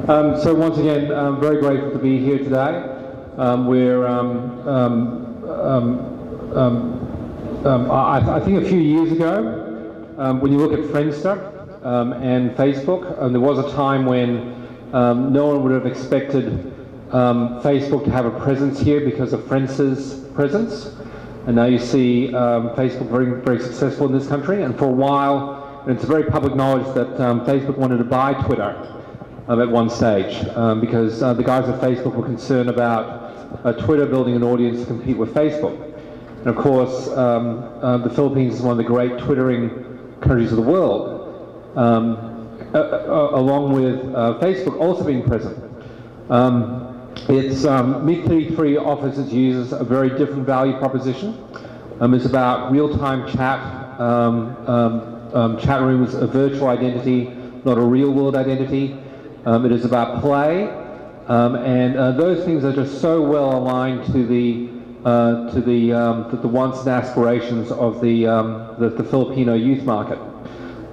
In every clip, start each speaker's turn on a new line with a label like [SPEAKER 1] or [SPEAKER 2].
[SPEAKER 1] So once again, I'm very grateful to be here today. I think a few years ago, when you look at Friendster and Facebook, there was a time when no one would have expected Facebook to have a presence here because of Friendster's presence. And now you see Facebook very, very successful in this country. And for a while, and it's very public knowledge that Facebook wanted to buy Twitter at one stage because the guys at Facebook were concerned about Twitter building an audience to compete with Facebook. And of course, the Philippines is one of the great Twittering countries of the world, along with Facebook also being present. MiG-33 offers its users a very different value proposition. It's about real-time chat. Chat rooms, a virtual identity, not a real-world identity. It is about play, and those things are just so well aligned to the wants and aspirations of the Filipino youth market.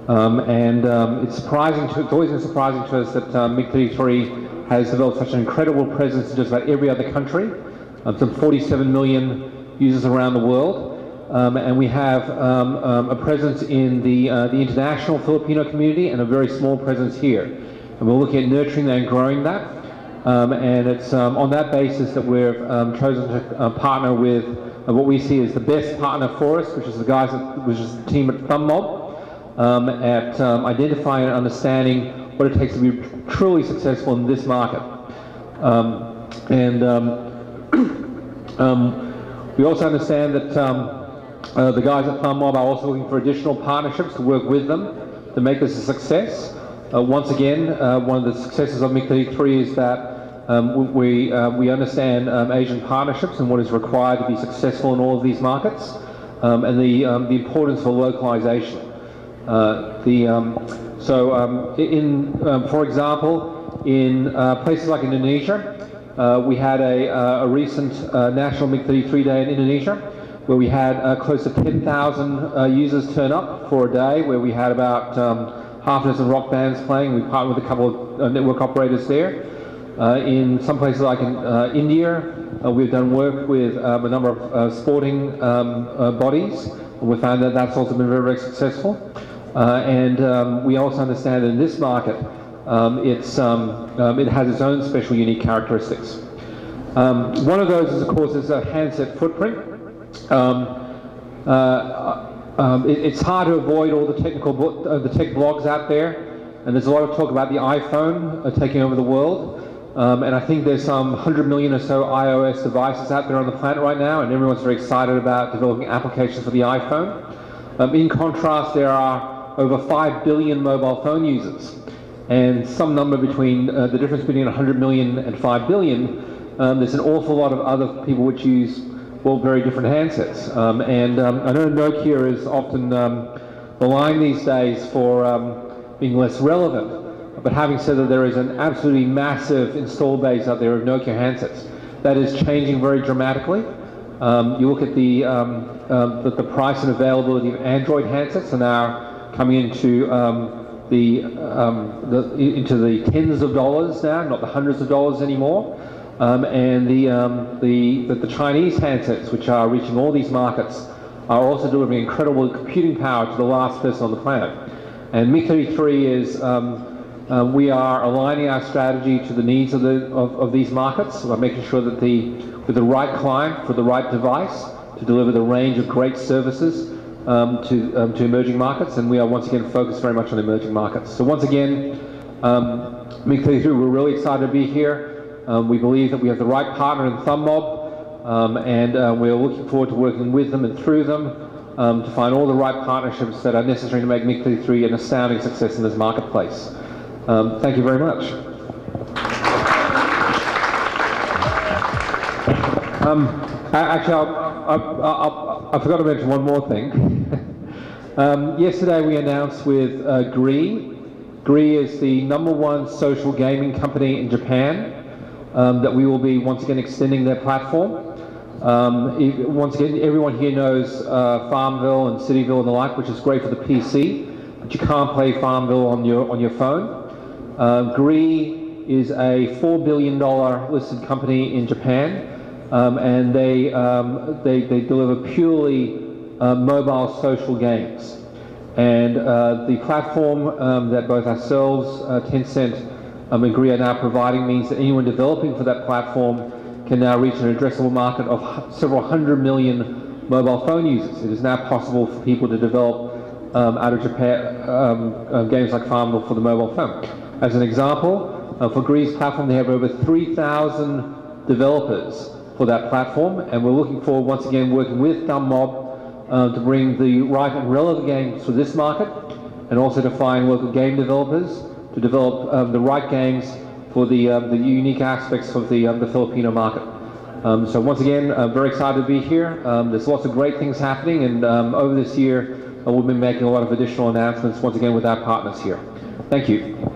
[SPEAKER 1] It's surprising. It's always been surprising to us that MiG-33 has developed such an incredible presence in just about every other country. Some 47 million users around the world. And we have a presence in the international Filipino community and a very small presence here. And we're looking at nurturing that and growing that. And it's on that basis that we've chosen to partner with what we see as the best partner for us, which is the team at ThumbMob, at identifying and understanding what it takes to be truly successful in this market. We also understand that the guys at ThumbMob are also looking for additional partnerships to work with them to make this a success. Once again, one of the successes of MiG-33 is that we understand Asian partnerships and what is required to be successful in all of these markets, and the importance for localization. For example, in places like Indonesia, we had a recent National MiG-33 Day in Indonesia, where we had close to 10,000 users turn up for a day, where we had about half a dozen rock bands playing. We partnered with a couple of network operators there. In some places like in India, we've done work with a number of sporting bodies. We found that that's also been very, very successful. We also understand that in this market, it has its own special unique characteristics. One of those is, of course, is a handset footprint. It's hard to avoid all the tech blogs out there, and there's a lot of talk about the iPhone taking over the world. And I think there's some 100 million or so iOS devices out there on the planet right now, and everyone's very excited about developing applications for the iPhone. In contrast, there are over 5 billion mobile phone users, and some number between the difference between 100 million and 5 billion. There's an awful lot of other people which use very different handsets. I know Nokia is often maligned these days for being less relevant. But having said that, there is an absolutely massive install base out there of Nokia handsets. That is changing very dramatically. You look at the price and availability of Android handsets are now coming into the tens of dollars now, not the hundreds of dollars anymore. And the Chinese handsets, which are reaching all these markets, are also delivering incredible computing power to the last person on the planet. And MiG-33 is, we are aligning our strategy to the needs of these markets by making sure that with the right client for the right device to deliver the range of great services to emerging markets. And we are once again focused very much on emerging markets. So once again, MiG-33, we're really excited to be here. We believe that we have the right partner in ThumbMob, and we're looking forward to working with them and through them to find all the right partnerships that are necessary to make MiG-33 an astounding success in this marketplace. Thank you very much. Actually, I forgot to mention one more thing. Yesterday we announced with Gree. Gree is the #1 social gaming company in Japan. That we will be once again extending their platform. Once again, everyone here knows Farmville and Cityville and the like, which is great for the PC, but you can't play Farmville on your phone. Gree is a $4 billion listed company in Japan, and they deliver purely mobile social games. And the platform that both ourselves, Tencent, agree are now providing means that anyone developing for that platform can now reach an addressable market of several hundred million mobile phone users. It is now possible for people to develop out of Japan games like Farmville for the mobile phone. As an example, for Gree's platform, they have over 3,000 developers for that platform, and we're looking forward, once again, working with GumMob to bring the right and relevant games for this market, and also to find local game developers to develop the right games for the unique aspects of the Filipino market. So once again, very excited to be here. There's lots of great things happening, and over this year, we'll be making a lot of additional announcements, once again, with our partners here. Thank you.